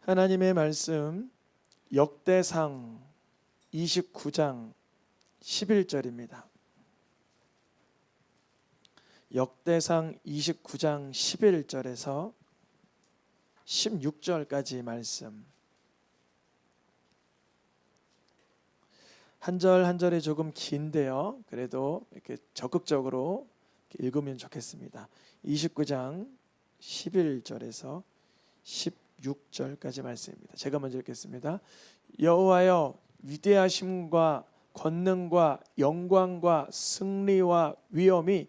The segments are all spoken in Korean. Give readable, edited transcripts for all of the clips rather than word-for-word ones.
하나님의 말씀 역대상 29장 11절입니다. 역대상 29장 11절에서 16절까지 말씀, 한 절 한 절이 조금 긴데요, 그래도 이렇게 적극적으로 이렇게 읽으면 좋겠습니다. 29장 11절에서 16절까지 말씀입니다. 제가 먼저 읽겠습니다. 여호와여, 위대하심과 권능과 영광과 승리와 위엄이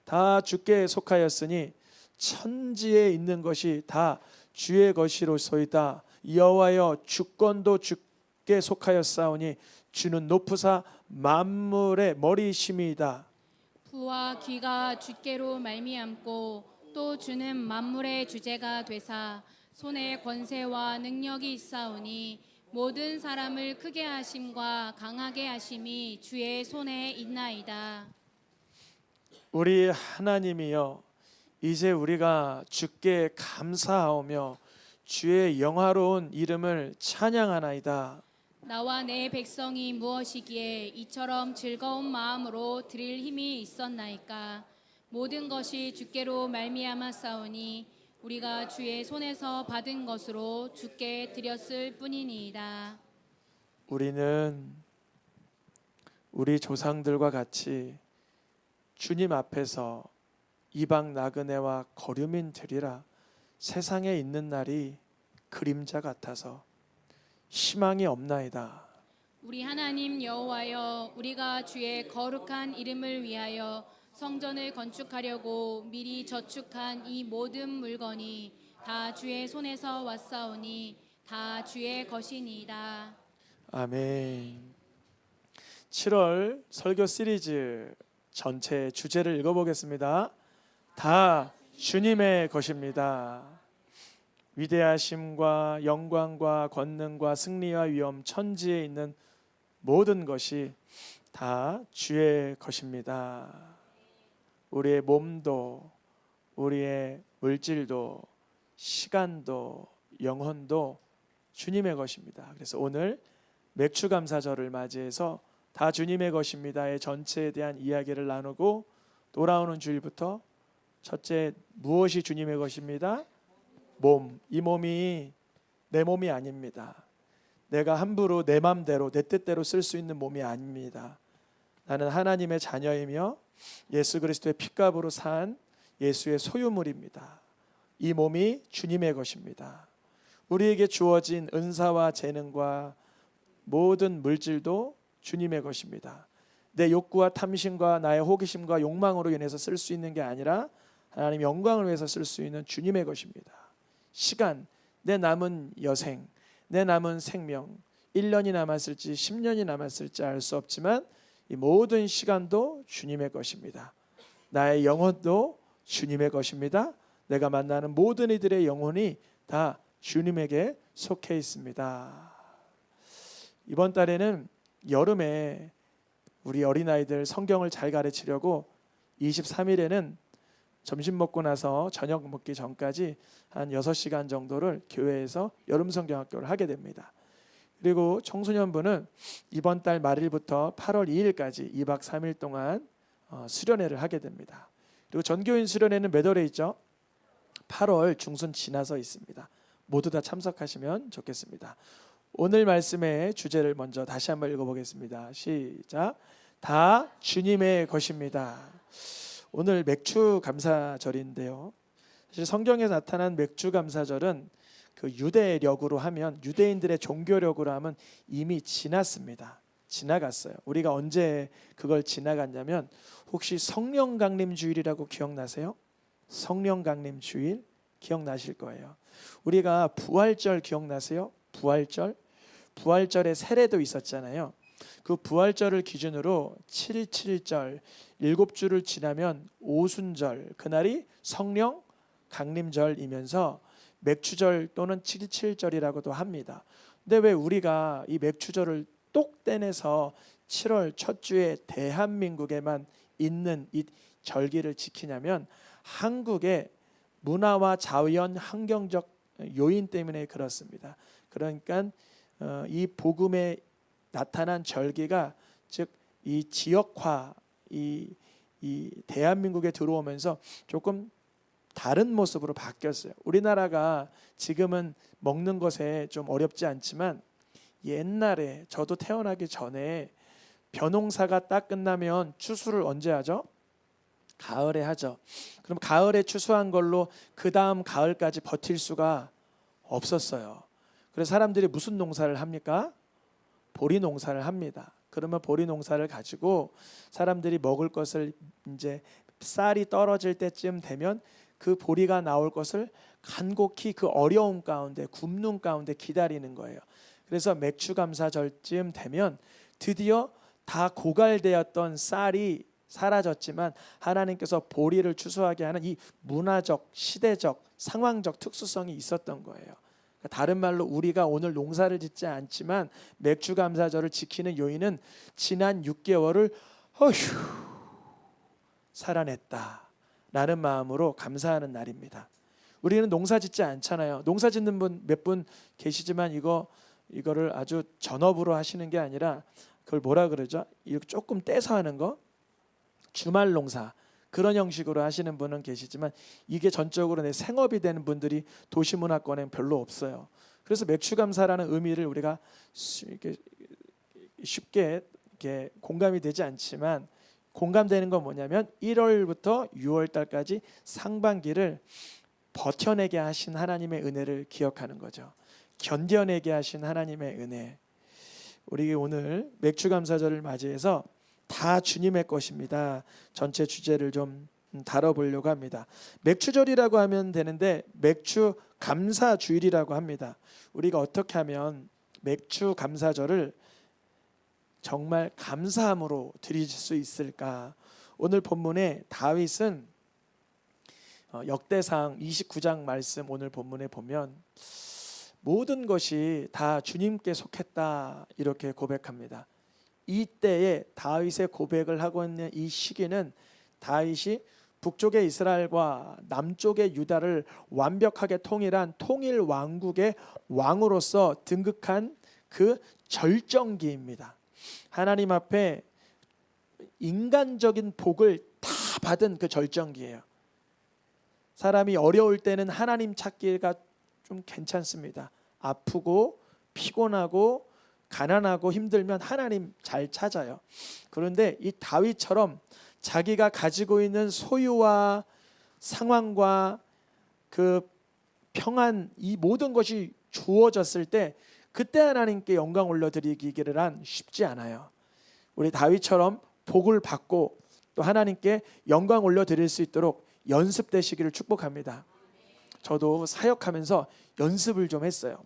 다 주께 속하였으니 천지에 있는 것이 다 주의 것이로소이다. 여호와여, 주권도 주께 속하였사오니 주는 높으사 만물의 머리심이다. 부와 귀가 주께로 말미암고 또 주는 만물의 주제가 되사 손에 권세와 능력이 있사오니 모든 사람을 크게 하심과 강하게 하심이 주의 손에 있나이다. 우리 하나님이여, 이제 우리가 주께 감사하오며 주의 영화로운 이름을 찬양하나이다. 나와 내 백성이 무엇이기에 이처럼 즐거운 마음으로 드릴 힘이 있었나이까. 모든 것이 주께로 말미암았사오니 우리가 주의 손에서 받은 것으로 주께 드렸을 뿐이니이다. 우리는 우리 조상들과 같이 주님 앞에서 이방 나그네와 거류민 되리라 세상에 있는 날이 그림자 같아서 희망이 없나이다. 우리 하나님 여호와여, 우리가 주의 거룩한 이름을 위하여 성전을 건축하려고 미리 저축한 이 모든 물건이 다 주의 손에서 왔사오니 다 주의 것이니이다. 아멘. 7월 설교 시리즈 전체 주제를 읽어보겠습니다. 다 주님의 것입니다. 위대하심과 영광과 권능과 승리와 위엄, 천지에 있는 모든 것이 다 주의 것입니다. 우리의 몸도, 우리의 물질도, 시간도, 영혼도 주님의 것입니다. 그래서 오늘 맥주감사절을 맞이해서 다 주님의 것입니다의 전체에 대한 이야기를 나누고, 돌아오는 주일부터 첫째, 무엇이 주님의 것입니다? 몸. 이 몸이 내 몸이 아닙니다. 내가 함부로 내 맘대로 내 뜻대로 쓸 수 있는 몸이 아닙니다. 나는 하나님의 자녀이며 예수 그리스도의 핏값으로 산 예수의 소유물입니다. 이 몸이 주님의 것입니다. 우리에게 주어진 은사와 재능과 모든 물질도 주님의 것입니다. 내 욕구와 탐심과 나의 호기심과 욕망으로 인해서 쓸 수 있는 게 아니라 하나님 영광을 위해서 쓸 수 있는 주님의 것입니다. 시간, 내 남은 여생, 내 남은 생명, 1년이 남았을지 10년이 남았을지 알 수 없지만 이 모든 시간도 주님의 것입니다. 나의 영혼도 주님의 것입니다. 내가 만나는 모든 이들의 영혼이 다 주님에게 속해 있습니다. 이번 달에는 여름에 우리 어린아이들 성경을 잘 가르치려고 23일에는 점심 먹고 나서 저녁 먹기 전까지 한 6시간 정도를 교회에서 여름 성경학교를 하게 됩니다. 그리고 청소년부는 이번 달 말일부터 8월 2일까지 2박 3일 동안 수련회를 하게 됩니다. 그리고 전교인 수련회는 몇 월에 있죠? 8월 중순 지나서 있습니다. 모두 다 참석하시면 좋겠습니다. 오늘 말씀의 주제를 먼저 다시 한번 읽어보겠습니다. 시작. 다 주님의 것입니다. 오늘 맥주감사절인데요, 사실 성경에 나타난 맥주감사절은 그 유대력으로 하면, 유대인들의 종교력으로 하면 이미 지났습니다. 지나갔어요. 우리가 언제 그걸 지나갔냐면, 혹시 성령 강림 주일이라고 기억나세요? 성령 강림 주일 기억나실 거예요. 우리가 부활절 기억나세요? 부활절의 세례도 있었잖아요. 그 부활절을 기준으로 7.7절 7주를 지나면 오순절, 그날이 성령 강림절이면서 맥추절 또는 7.7절이라고도 합니다. 근데 왜 우리가 이 맥추절을 똑 떼내서 7월 첫 주에 대한민국에만 있는 이 절기를 지키냐면, 한국의 문화와 자연 환경적 요인 때문에 그렇습니다. 그러니까 이 복음에 나타난 절기가 즉 이 지역화 이 대한민국에 들어오면서 조금 다른 모습으로 바뀌었어요. 우리나라가 지금은 먹는 것에 좀 어렵지 않지만 옛날에 저도 태어나기 전에 벼농사가 딱 끝나면 추수를 언제 하죠? 가을에 하죠. 그럼 가을에 추수한 걸로 그 다음 가을까지 버틸 수가 없었어요. 그래서 사람들이 무슨 농사를 합니까? 보리 농사를 합니다. 그러면 보리 농사를 가지고 사람들이 먹을 것을 이제 쌀이 떨어질 때쯤 되면 그 보리가 나올 것을 간곡히 그 어려움 가운데 굶는 가운데 기다리는 거예요. 그래서 맥추감사절쯤 되면 드디어 다 고갈되었던 쌀이 사라졌지만 하나님께서 보리를 추수하게 하는 이 문화적, 시대적, 상황적 특수성이 있었던 거예요. 다른 말로 우리가 오늘 농사를 짓지 않지만 맥추감사절을 지키는 요인은 지난 6개월을 살아냈다라는 마음으로 감사하는 날입니다. 우리는 농사 짓지 않잖아요. 농사 짓는 분 몇 분 계시지만 이거를 아주 전업으로 하시는 게 아니라 그걸 뭐라 그러죠? 이렇게 조금 떼서 하는 거, 주말 농사 그런 형식으로 하시는 분은 계시지만 이게 전적으로 내 생업이 되는 분들이 도시문화권엔 별로 없어요. 그래서 맥추감사라는 의미를 우리가 쉽게 이렇게 공감이 되지 않지만 공감되는 건 뭐냐면 1월부터 6월 달까지 상반기를 버텨내게 하신 하나님의 은혜를 기억하는 거죠. 견뎌내게 하신 하나님의 은혜. 우리 오늘 맥추감사절을 맞이해서 다 주님의 것입니다. 전체 주제를 좀 다뤄보려고 합니다. 맥추절이라고 하면 되는데 맥추감사주일이라고 합니다. 우리가 어떻게 하면 맥추감사절을 정말 감사함으로 드릴 수 있을까? 오늘 본문에 다윗은 역대상 29장 말씀 오늘 본문에 보면 모든 것이 다 주님께 속했다 이렇게 고백합니다. 이때에 다윗의 고백을 하고 있는 이 시기는 다윗이 북쪽의 이스라엘과 남쪽의 유다를 완벽하게 통일한 통일 왕국의 왕으로서 등극한 그 절정기입니다. 하나님 앞에 인간적인 복을 다 받은 그 절정기예요. 사람이 어려울 때는 하나님 찾기가 좀 괜찮습니다. 아프고 피곤하고 가난하고 힘들면 하나님 잘 찾아요. 그런데 이 다윗처럼 자기가 가지고 있는 소유와 상황과 그 평안 이 모든 것이 주어졌을 때 그때 하나님께 영광 올려드리기를 한 쉽지 않아요. 우리 다윗처럼 복을 받고 또 하나님께 영광 올려드릴 수 있도록 연습되시기를 축복합니다. 저도 사역하면서 연습을 좀 했어요.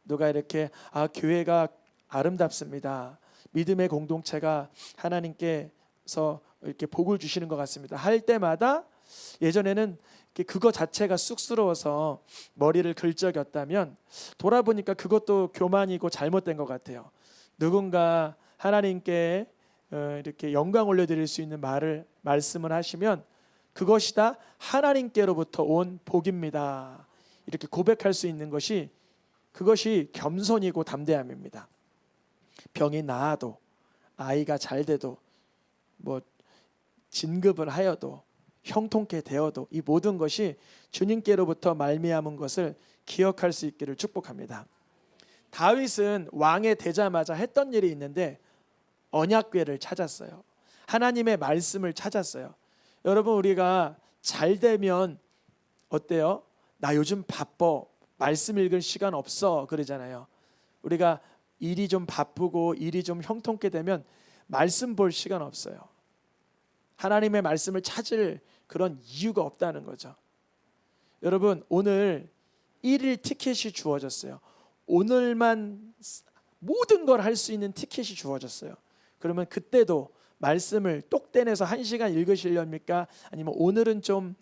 누가 이렇게 교회가 아름답습니다. 믿음의 공동체가 하나님께서 이렇게 복을 주시는 것 같습니다. 할 때마다 예전에는 그거 자체가 쑥스러워서 머리를 긁적였다면 돌아보니까 그것도 교만이고 잘못된 것 같아요. 누군가 하나님께 이렇게 영광 올려드릴 수 있는 말씀을 하시면 그것이 다 하나님께로부터 온 복입니다. 이렇게 고백할 수 있는 것이 그것이 겸손이고 담대함입니다. 병이 나아도 아이가 잘 돼도 뭐 진급을 하여도 형통케 되어도 이 모든 것이 주님께로부터 말미암은 것을 기억할 수 있기를 축복합니다. 다윗은 왕에 되자마자 했던 일이 있는데 언약궤를 찾았어요. 하나님의 말씀을 찾았어요. 여러분 우리가 잘 되면 어때요? 나 요즘 바빠. 말씀 읽을 시간 없어. 그러잖아요. 우리가 일이 좀 바쁘고 일이 좀 형통케 되면 말씀 볼 시간 없어요. 하나님의 말씀을 찾을 그런 이유가 없다는 거죠. 여러분 오늘 1일 티켓이 주어졌어요. 오늘만 모든 걸 할 수 있는 티켓이 주어졌어요. 그러면 그때도 말씀을 똑 떼내서 1시간 읽으시렵니까? 아니면 오늘은 좀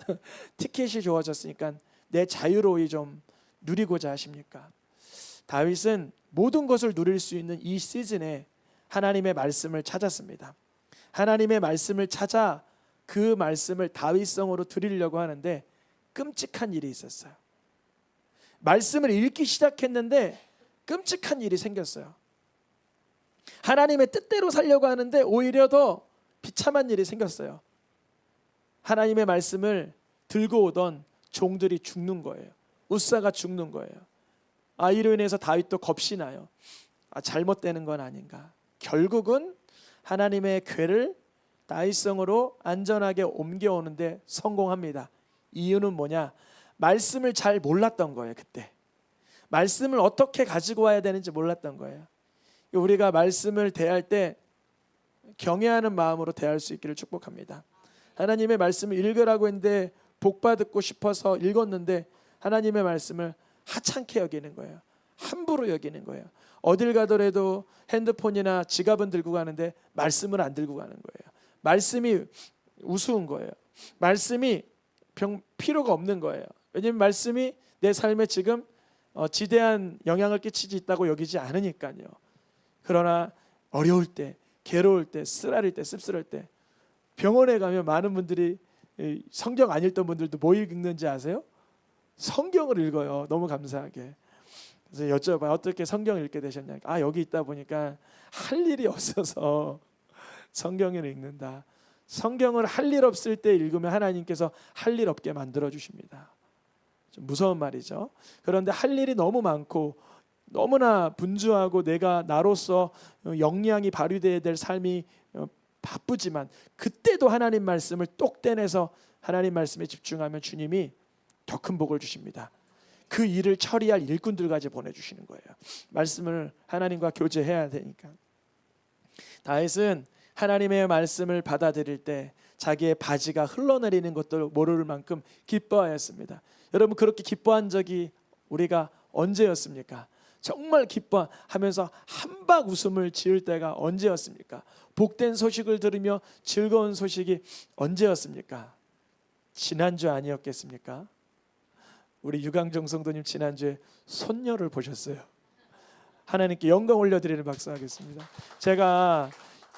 티켓이 주어졌으니까 내 자유로이 좀 누리고자 하십니까? 다윗은 모든 것을 누릴 수 있는 이 시즌에 하나님의 말씀을 찾았습니다. 하나님의 말씀을 찾아 그 말씀을 다윗성으로 드리려고 하는데 끔찍한 일이 있었어요. 말씀을 읽기 시작했는데 끔찍한 일이 생겼어요. 하나님의 뜻대로 살려고 하는데 오히려 더 비참한 일이 생겼어요. 하나님의 말씀을 들고 오던 종들이 죽는 거예요. 웃사가 죽는 거예요. 이로 인해서 다윗도 겁이 나요. 잘못되는 건 아닌가. 결국은 하나님의 궤를 다윗성으로 안전하게 옮겨오는데 성공합니다. 이유는 뭐냐? 말씀을 잘 몰랐던 거예요. 그때 말씀을 어떻게 가지고 와야 되는지 몰랐던 거예요. 우리가 말씀을 대할 때 경외하는 마음으로 대할 수 있기를 축복합니다. 하나님의 말씀을 읽으라고 했는데 복받고 싶어서 읽었는데 하나님의 말씀을 하찮게 여기는 거예요. 함부로 여기는 거예요. 어딜 가더라도 핸드폰이나 지갑은 들고 가는데 말씀을 안 들고 가는 거예요. 말씀이 우스운 거예요. 말씀이 필요가 없는 거예요. 왜냐하면 말씀이 내 삶에 지금 지대한 영향을 끼치지 있다고 여기지 않으니까요. 그러나 어려울 때, 괴로울 때, 쓰라릴 때, 씁쓸할 때 병원에 가면 많은 분들이 성경 안 읽던 분들도 뭐 읽는지 아세요? 성경을 읽어요. 너무 감사하게. 그래서 여쭤봐요. 어떻게 성경을 읽게 되셨냐? 여기 있다 보니까 할 일이 없어서 성경을 읽는다. 성경을 할 일 없을 때 읽으면 하나님께서 할 일 없게 만들어 주십니다. 좀 무서운 말이죠. 그런데 할 일이 너무 많고 너무나 분주하고 내가 나로서 역량이 발휘되어야 될 삶이 바쁘지만 그때도 하나님 말씀을 똑 떼내서 하나님 말씀에 집중하면 주님이 더 큰 복을 주십니다. 그 일을 처리할 일꾼들까지 보내주시는 거예요. 말씀을 하나님과 교제해야 되니까. 다윗은 하나님의 말씀을 받아들일 때 자기의 바지가 흘러내리는 것도 모를 만큼 기뻐하였습니다. 여러분 그렇게 기뻐한 적이 우리가 언제였습니까? 정말 기뻐하면서 한박 웃음을 지을 때가 언제였습니까? 복된 소식을 들으며 즐거운 소식이 언제였습니까? 지난주 아니었겠습니까? 우리 유강정 성도님 지난주에 손녀를 보셨어요. 하나님께 영광 올려드리는 박수 하겠습니다. 제가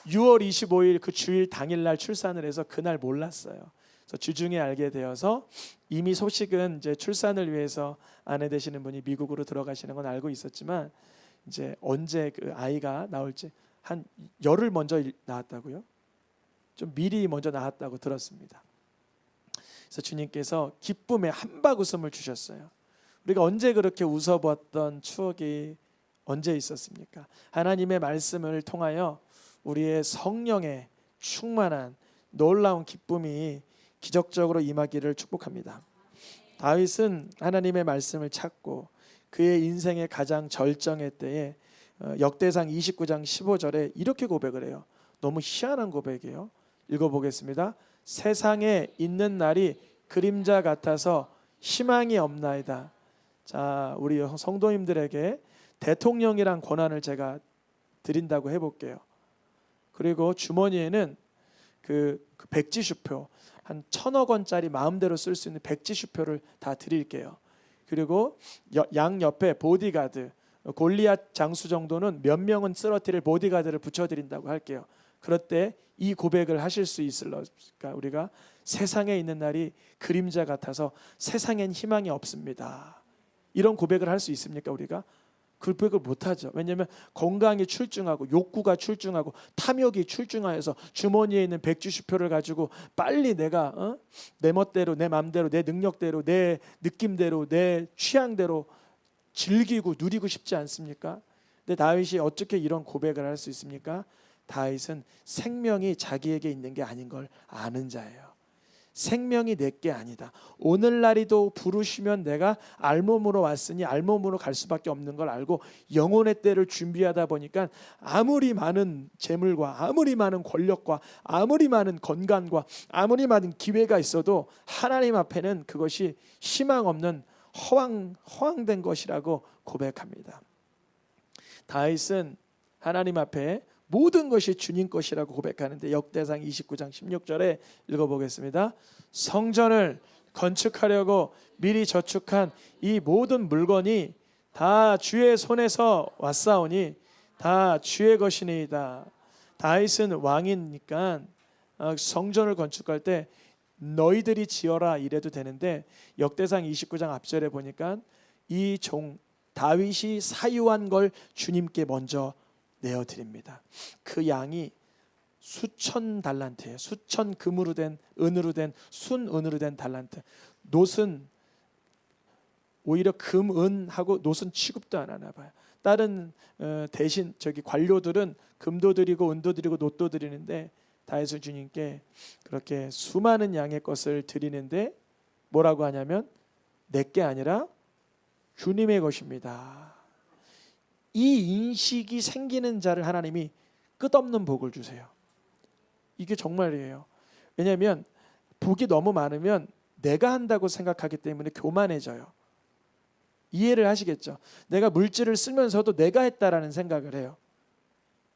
6월 25일 그 주일 당일날 출산을 해서 그날 몰랐어요. 그래서 주중에 알게 되어서 이미 소식은 이제 출산을 위해서 아내 되시는 분이 미국으로 들어가시는 건 알고 있었지만 이제 언제 그 아이가 나올지 한 열흘 먼저 나왔다고요? 좀 미리 먼저 나왔다고 들었습니다. 그래서 주님께서 기쁨의 한박 웃음을 주셨어요. 우리가 언제 그렇게 웃어봤던 추억이 언제 있었습니까? 하나님의 말씀을 통하여 우리의 성령에 충만한 놀라운 기쁨이 기적적으로 임하기를 축복합니다. 다윗은 하나님의 말씀을 찾고 그의 인생의 가장 절정의 때에 역대상 29장 15절에 이렇게 고백을 해요. 너무 희한한 고백이에요. 읽어보겠습니다. 세상에 있는 날이 그림자 같아서 희망이 없나이다. 자, 우리 성도님들에게 대통령이란 권한을 제가 드린다고 해볼게요. 그리고 주머니에는 그 백지수표 한 1,000억 원짜리 마음대로 쓸 수 있는 백지수표를 다 드릴게요. 그리고 양 옆에 보디가드 골리앗 장수 정도는 몇 명은 쓰러뜨릴 보디가드를 붙여드린다고 할게요. 그럴 때 이 고백을 하실 수 있을까? 우리가 세상에 있는 날이 그림자 같아서 세상엔 희망이 없습니다. 이런 고백을 할 수 있습니까? 우리가 그 고백을 못하죠. 왜냐하면 건강이 출중하고 욕구가 출중하고 탐욕이 출중하여서 주머니에 있는 백지수표를 가지고 빨리 내가 내 멋대로 내 마음대로 내 능력대로 내 느낌대로 내 취향대로 즐기고 누리고 싶지 않습니까? 근데 다윗이 어떻게 이런 고백을 할 수 있습니까? 다윗은 생명이 자기에게 있는 게 아닌 걸 아는 자예요. 생명이 내게 아니다. 오늘날이도 부르시면 내가 알몸으로 왔으니 알몸으로 갈 수밖에 없는 걸 알고 영혼의 때를 준비하다 보니까 아무리 많은 재물과 아무리 많은 권력과 아무리 많은 건강과 아무리 많은 기회가 있어도 하나님 앞에는 그것이 희망 없는 허황된 것이라고 고백합니다. 다윗은 하나님 앞에 모든 것이 주님 것이라고 고백하는데 역대상 29장 16절에 읽어보겠습니다. 성전을 건축하려고 미리 저축한 이 모든 물건이 다 주의 손에서 왔사오니 다 주의 것이니이다. 다윗은 왕이니까 성전을 건축할 때 너희들이 지어라 이래도 되는데 역대상 29장 앞절에 보니까 이 종 다윗이 사유한 걸 주님께 먼저 내어드립니다. 그 양이 수천 달란트예요. 수천 금으로 된, 은으로 된, 순은으로 된 달란트. 놋은 오히려 금, 은하고 놋은 취급도 안 하나 봐요. 다른 대신 저기 관료들은 금도 드리고 은도 드리고 놋도 드리는데 다윗은 주님께 그렇게 수많은 양의 것을 드리는데 뭐라고 하냐면 내게 아니라 주님의 것입니다. 이 인식이 생기는 자를 하나님이 끝없는 복을 주세요. 이게 정말이에요. 왜냐하면 복이 너무 많으면 내가 한다고 생각하기 때문에 교만해져요. 이해를 하시겠죠? 내가 물질을 쓰면서도 내가 했다라는 생각을 해요.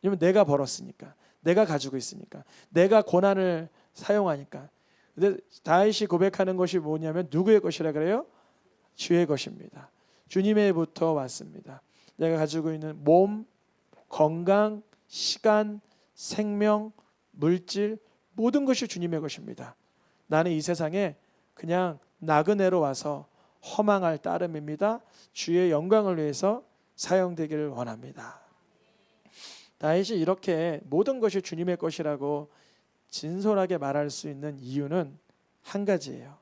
왜냐면 내가 벌었으니까, 내가 가지고 있으니까, 내가 고난을 사용하니까. 근데 다윗이 고백하는 것이 뭐냐면 누구의 것이라 그래요? 주의 것입니다. 주님의부터 왔습니다. 내가 가지고 있는 몸, 건강, 시간, 생명, 물질 모든 것이 주님의 것입니다. 나는 이 세상에 그냥 나그네로 와서 허망할 따름입니다. 주의 영광을 위해서 사용되기를 원합니다. 다윗이 이렇게 모든 것이 주님의 것이라고 진솔하게 말할 수 있는 이유는 한 가지예요.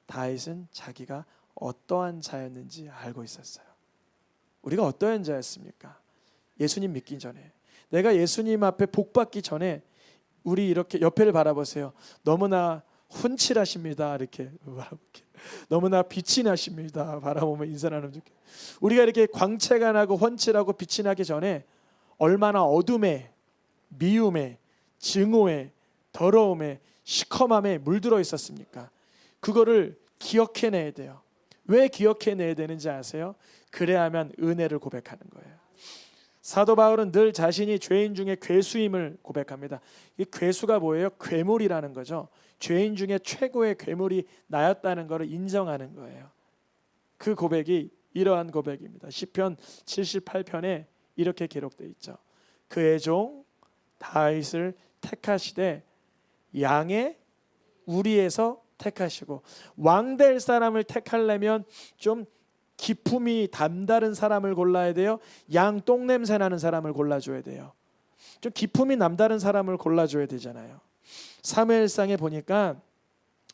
다윗은 자기가 어떠한 자였는지 알고 있었어요. 우리가 어떠한 자였습니까? 예수님 믿기 전에, 내가 예수님 앞에 복 받기 전에 우리 이렇게 옆에를 바라보세요. 너무나 훈칠하십니다. 이렇게 너무나 빛이 나십니다. 바라보면 인사 나누면 좋게. 우리가 이렇게 광채가 나고 훤칠하고 빛이 나기 전에 얼마나 어둠에, 미움에, 증오에, 더러움에, 시커함에 물들어 있었습니까? 그거를 기억해내야 돼요. 왜 기억해내야 되는지 아세요? 그래야만 은혜를 고백하는 거예요. 사도 바울은 늘 자신이 죄인 중에 괴수임을 고백합니다. 이 괴수가 뭐예요? 괴물이라는 거죠. 죄인 중에 최고의 괴물이 나였다는 것을 인정하는 거예요. 그 고백이 이러한 고백입니다. 시편 78편에 이렇게 기록되어 있죠. 그의 종 다윗을 택하시되 양의 우리에서 택하시고, 왕 될 사람을 택하려면 좀 기품이 남다른 사람을 골라야 돼요. 양 똥냄새 나는 사람을 골라줘야 돼요. 좀 기품이 남다른 사람을 골라줘야 되잖아요. 사무엘상에 보니까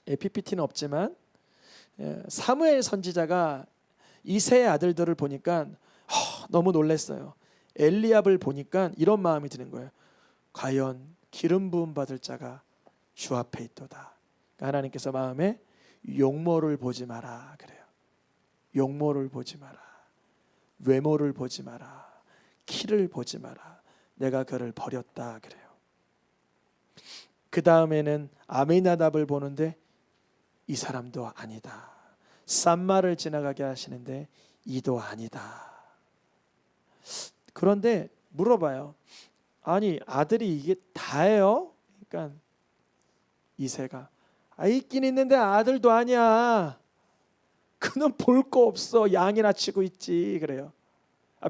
PPT는 없지만 사무엘 선지자가 이새의 아들들을 보니까 너무 놀랐어요. 엘리압을 보니까 이런 마음이 드는 거예요. 과연 기름 부음 받을 자가 주 앞에 있도다. 그러니까 하나님께서 마음에 용모를 보지 마라 그래요. 용모를 보지 마라, 외모를 보지 마라, 키를 보지 마라. 내가 그를 버렸다 그래요. 그 다음에는 아미나답을 보는데 이 사람도 아니다. 쌈마를 지나가게 하시는데 이도 아니다. 그런데 물어봐요. 아니 아들이 이게 다예요? 그러니까 이새가 있긴 있는데 아들도 아니야. 그는 볼 거 없어. 양이나 치고 있지 그래요.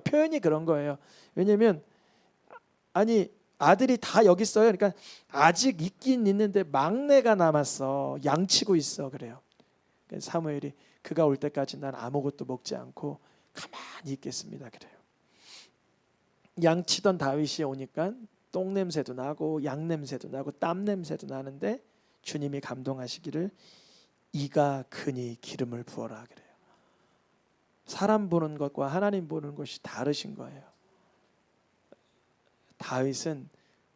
표현이 그런 거예요. 왜냐하면 아니 아들이 다 여기 있어요. 그러니까 아직 있긴 있는데 막내가 남았어. 양 치고 있어 그래요. 사무엘이 그가 올 때까지 난 아무것도 먹지 않고 가만히 있겠습니다 그래요. 양 치던 다윗이 오니까 똥 냄새도 나고 양 냄새도 나고 땀 냄새도 나는데 주님이 감동하시기를 이가 크니 기름을 부어라 그래요. 사람 보는 것과 하나님 보는 것이 다르신 거예요. 다윗은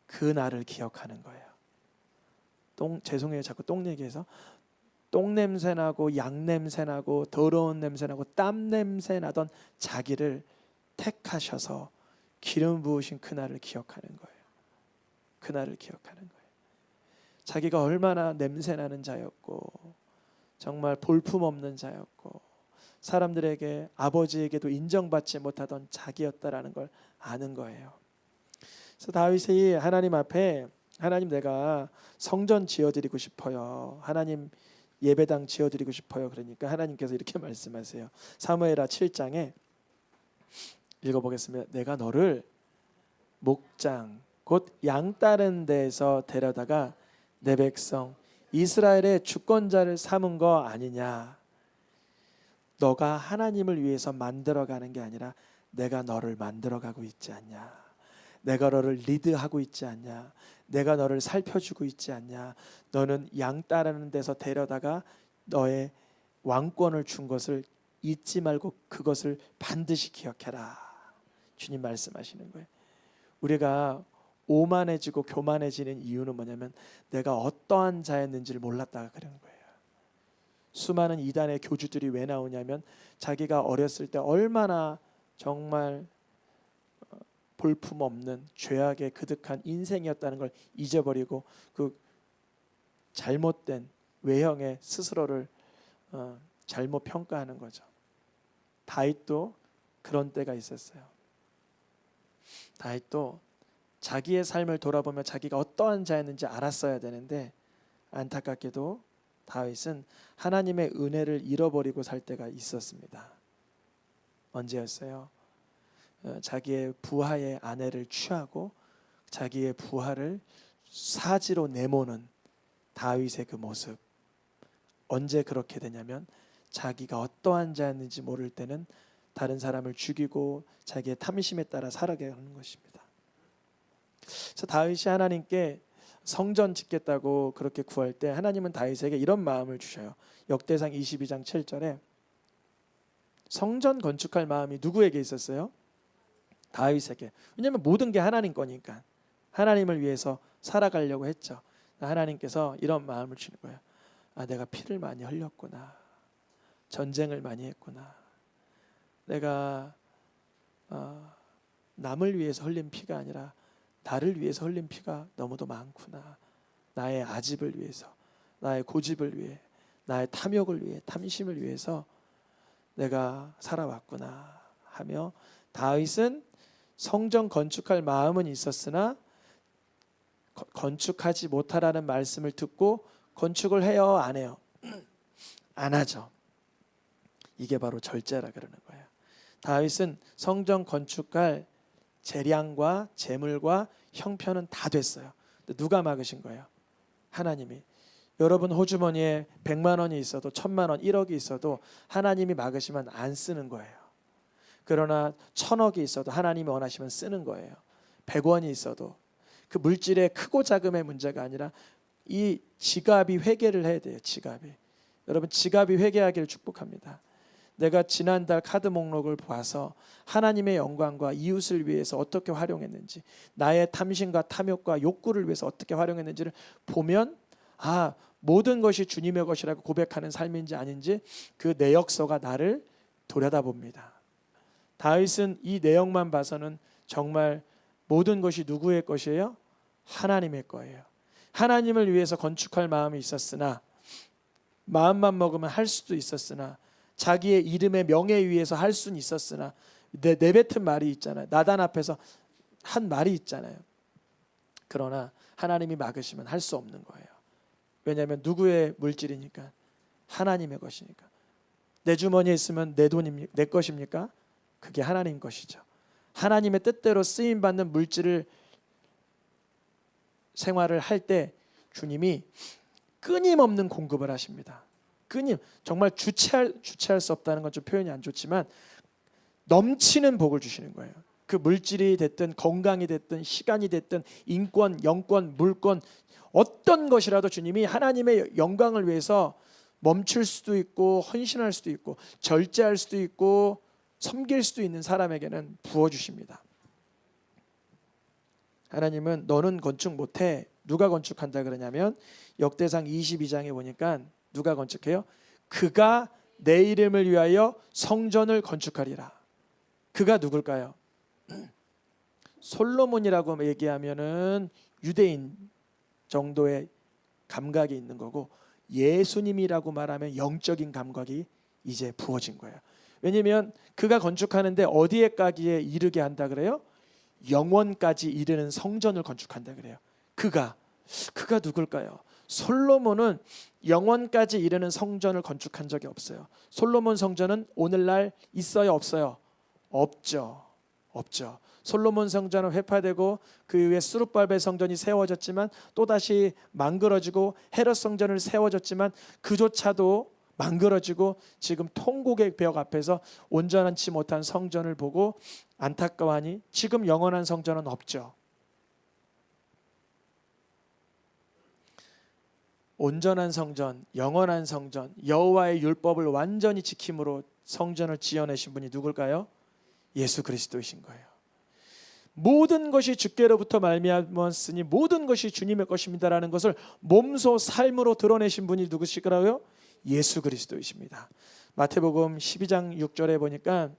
그 날을 기억하는 거예요. 죄송해요. 자꾸 똥 얘기해서 똥 냄새 나고 양 냄새 나고 더러운 냄새 나고 땀 냄새 나던 자기를 택하셔서 기름 부으신 그 날을 기억하는 거예요. 그 날을 기억하는 거예요. 자기가 얼마나 냄새 나는 자였고 정말 볼품없는 자였고 사람들에게 아버지에게도 인정받지 못하던 자기였다라는 걸 아는 거예요. 그래서 다윗이 하나님 앞에 하나님 내가 성전 지어드리고 싶어요. 하나님 예배당 지어드리고 싶어요. 그러니까 하나님께서 이렇게 말씀하세요. 사무엘하 7장에 읽어보겠습니다. 내가 너를 목장 곧 양 따른 데에서 데려다가 내 백성 이스라엘의 주권자를 삼은 거 아니냐. 너가 하나님을 위해서 만들어가는 게 아니라 내가 너를 만들어가고 있지 않냐. 내가 너를 리드하고 있지 않냐. 내가 너를 살펴주고 있지 않냐. 너는 양 따르는 데서 데려다가 너의 왕권을 준 것을 잊지 말고 그것을 반드시 기억해라. 주님 말씀하시는 거예요. 우리가 오만해지고 교만해지는 이유는 뭐냐면 내가 어떠한 자였는지를 몰랐다가 그런 거예요. 수많은 이단의 교주들이 왜 나오냐면 자기가 어렸을 때 얼마나 정말 볼품없는 죄악에 그득한 인생이었다는 걸 잊어버리고 그 잘못된 외형에 스스로를 잘못 평가하는 거죠. 다윗도 그런 때가 있었어요. 다윗도 자기의 삶을 돌아보며 자기가 어떠한 자였는지 알았어야 되는데 안타깝게도 다윗은 하나님의 은혜를 잃어버리고 살 때가 있었습니다. 언제였어요? 자기의 부하의 아내를 취하고 자기의 부하를 사지로 내모는 다윗의 그 모습. 언제 그렇게 되냐면 자기가 어떠한 자였는지 모를 때는 다른 사람을 죽이고 자기의 탐심에 따라 살아가게 하는 것입니다. 그래서 다윗이 하나님께 성전 짓겠다고 그렇게 구할 때 하나님은 다윗에게 이런 마음을 주셔요. 역대상 22장 7절에 성전 건축할 마음이 누구에게 있었어요? 다윗에게. 왜냐하면 모든 게 하나님 거니까 하나님을 위해서 살아가려고 했죠. 하나님께서 이런 마음을 주는 거예요. 아, 내가 피를 많이 흘렸구나. 전쟁을 많이 했구나. 내가 남을 위해서 흘린 피가 아니라 나를 위해서 흘린 피가 너무도 많구나. 나의 아집을 위해서, 나의 고집을 위해, 나의 탐욕을 위해, 탐심을 위해서 내가 살아왔구나 하며 다윗은 성전 건축할 마음은 있었으나 건축하지 못하라는 말씀을 듣고 건축을 해요, 안 해요? 안 하죠. 이게 바로 절제라 그러는 거예요. 다윗은 성전 건축할 재량과 재물과 형편은 다 됐어요. 누가 막으신 거예요? 하나님이. 여러분 호주머니에 100만 원이 있어도 1000만 원, 1억이 있어도 하나님이 막으시면 안 쓰는 거예요. 그러나 1000억이 있어도 하나님이 원하시면 쓰는 거예요. 100원이 있어도 그 물질의 크고 작음의 문제가 아니라 이 지갑이 회개를 해야 돼요. 지갑이. 여러분 지갑이 회개하기를 축복합니다. 내가 지난달 카드 목록을 봐서 하나님의 영광과 이웃을 위해서 어떻게 활용했는지, 나의 탐심과 탐욕과 욕구를 위해서 어떻게 활용했는지를 보면 아, 모든 것이 주님의 것이라고 고백하는 삶인지 아닌지 그 내역서가 나를 돌아다봅니다. 다윗은 이 내용만 봐서는 정말 모든 것이 누구의 것이에요? 하나님의 거예요. 하나님을 위해서 건축할 마음이 있었으나, 마음만 먹으면 할 수도 있었으나, 자기의 이름의 명예에 위해서 할 수는 있었으나, 내뱉은 말이 있잖아요. 나단 앞에서 한 말이 있잖아요. 그러나 하나님이 막으시면 할 수 없는 거예요. 왜냐하면 누구의 물질이니까? 하나님의 것이니까. 내 주머니에 있으면 내 돈입니까? 내 것입니까? 그게 하나님 것이죠. 하나님의 뜻대로 쓰임받는 물질을 생활을 할 때 주님이 끊임없는 공급을 하십니다. 정말 주체할 수 없다는 건 좀 표현이 안 좋지만 넘치는 복을 주시는 거예요. 그 물질이 됐든 건강이 됐든 시간이 됐든 인권, 영권, 물권 어떤 것이라도 주님이 하나님의 영광을 위해서 멈출 수도 있고 헌신할 수도 있고 절제할 수도 있고 섬길 수도 있는 사람에게는 부어주십니다. 하나님은 너는 건축 못해. 누가 건축한다 그러냐면 역대상 22장에 보니까 누가 건축해요? 그가 내 이름을 위하여 성전을 건축하리라. 그가 누굴까요? 솔로몬이라고 얘기하면은 유대인 정도의 감각이 있는 거고, 예수님이라고 말하면 영적인 감각이 이제 부어진 거예요. 왜냐하면 그가 건축하는데 어디에까지 이르게 한다 그래요? 영원까지 이르는 성전을 건축한다 그래요. 그가 누굴까요? 솔로몬은 영원까지 이르는 성전을 건축한 적이 없어요. 솔로몬 성전은 오늘날 있어요, 없어요? 없죠. 솔로몬 성전은 회파되고 그 이후에 수룹발벨 성전이 세워졌지만 또다시 망그러지고 헤롯 성전을 세워졌지만 그조차도 망그러지고 지금 통곡의 벽 앞에서 온전치 못한 성전을 보고 안타까워하니 지금 영원한 성전은 없죠. 온전한 성전, 영원한 성전, 여호와의 율법을 완전히 지킴으로 성전을 지어내신 분이 누굴까요? 예수 그리스도이신 거예요. 모든 것이 주께로부터 말미암았으니 모든 것이 주님의 것입니다라는 것을 몸소 삶으로 드러내신 분이 누구시더라고요? 예수 그리스도이십니다. 마태복음 12장 6절에 보니까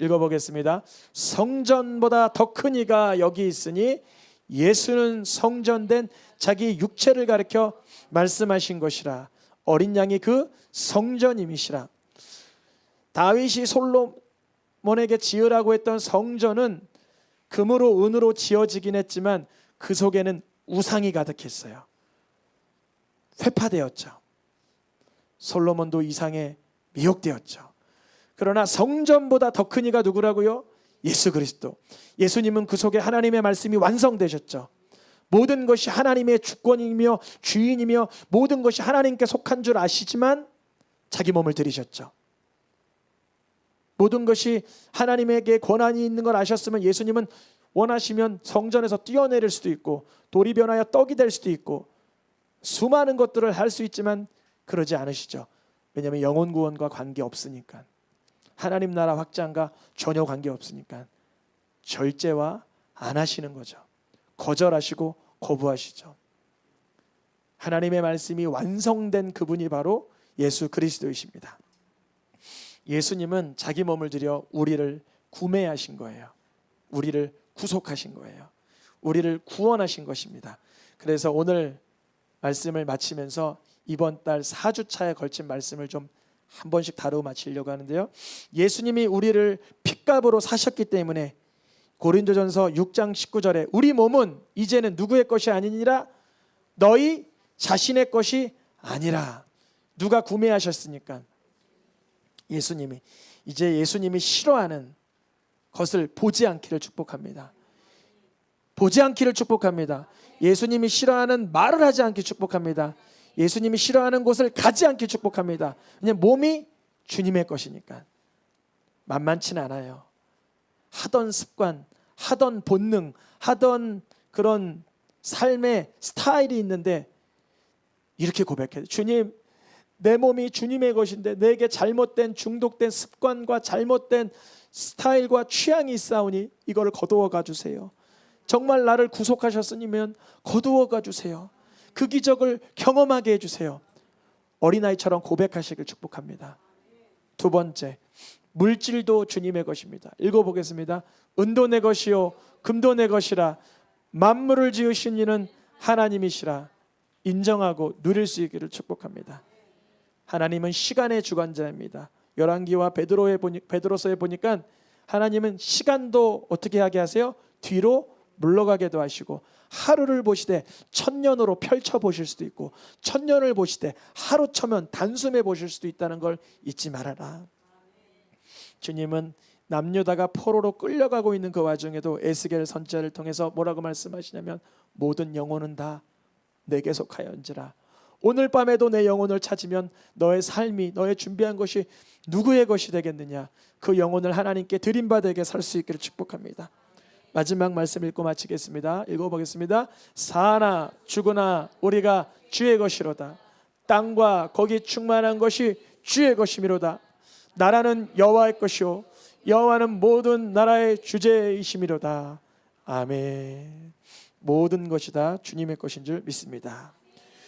읽어보겠습니다. 성전보다 더 큰 이가 여기 있으니 예수는 성전된 자기 육체를 가리켜 말씀하신 것이라. 어린 양이 그 성전임이시라. 다윗이 솔로몬에게 지으라고 했던 성전은 금으로 은으로 지어지긴 했지만 그 속에는 우상이 가득했어요. 회파되었죠. 솔로몬도 이상에 미혹되었죠. 그러나 성전보다 더 큰 이가 누구라고요? 예수 그리스도. 예수님은 그 속에 하나님의 말씀이 완성되셨죠. 모든 것이 하나님의 주권이며 주인이며 모든 것이 하나님께 속한 줄 아시지만 자기 몸을 들이셨죠. 모든 것이 하나님에게 권한이 있는 걸 아셨으면 예수님은 원하시면 성전에서 뛰어내릴 수도 있고 돌이 변하여 떡이 될 수도 있고 수많은 것들을 할 수 있지만 그러지 않으시죠. 왜냐하면 영혼 구원과 관계 없으니까, 하나님 나라 확장과 전혀 관계 없으니까 절제와 안 하시는 거죠. 거절하시고 거부하시죠. 하나님의 말씀이 완성된 그분이 바로 예수 그리스도이십니다. 예수님은 자기 몸을 들여 우리를 구매하신 거예요. 우리를 구속하신 거예요. 우리를 구원하신 것입니다. 그래서 오늘 말씀을 마치면서 이번 달 4주차에 걸친 말씀을 좀 한 번씩 다루어 마치려고 하는데요. 예수님이 우리를 핏값으로 사셨기 때문에 고린도전서 6장 19절에 우리 몸은 이제는 누구의 것이 아니니라 너희 자신의 것이 아니라. 누가 구매하셨으니까? 예수님이. 이제 예수님이 싫어하는 것을 보지 않기를 축복합니다. 보지 않기를 축복합니다. 예수님이 싫어하는 말을 하지 않기 축복합니다. 예수님이 싫어하는 곳을 가지 않기 축복합니다. 왜냐하면 몸이 주님의 것이니까. 만만치는 않아요. 하던 습관, 하던 본능, 하던 그런 삶의 스타일이 있는데 이렇게 고백해요. 주님, 내 몸이 주님의 것인데 내게 잘못된 중독된 습관과 잘못된 스타일과 취향이 있사오니 이거를 거두어 가주세요. 정말 나를 구속하셨으면 거두어 가주세요. 그 기적을 경험하게 해주세요. 어린아이처럼 고백하시길 축복합니다. 두 번째, 물질도 주님의 것입니다. 읽어보겠습니다. 은도 내 것이요 금도 내 것이라. 만물을 지으신 이는 하나님이시라. 인정하고 누릴 수 있기를 축복합니다. 하나님은 시간의 주관자입니다. 열왕기와 베드로서에 보니까 하나님은 시간도 어떻게 하게 하세요? 뒤로 물러가게도 하시고 하루를 보시되 천년으로 펼쳐 보실 수도 있고 천년을 보시되 하루처럼 단숨에 보실 수도 있다는 걸 잊지 말아라. 주님은 남유다가 포로로 끌려가고 있는 그 와중에도 에스겔 선지자를 통해서 뭐라고 말씀하시냐면 모든 영혼은 다 내게 속하여온지라. 오늘 밤에도 내 영혼을 찾으면 너의 삶이 너의 준비한 것이 누구의 것이 되겠느냐. 그 영혼을 하나님께 드림받에게 살 수 있기를 축복합니다. 마지막 말씀 읽고 마치겠습니다. 읽어보겠습니다. 사나 죽으나 우리가 주의 것이로다. 땅과 거기 충만한 것이 주의 것이미로다. 나라는 여호와의 것이요 여호와는 모든 나라의 주제이심이로다. 아멘. 모든 것이 다 주님의 것인 줄 믿습니다.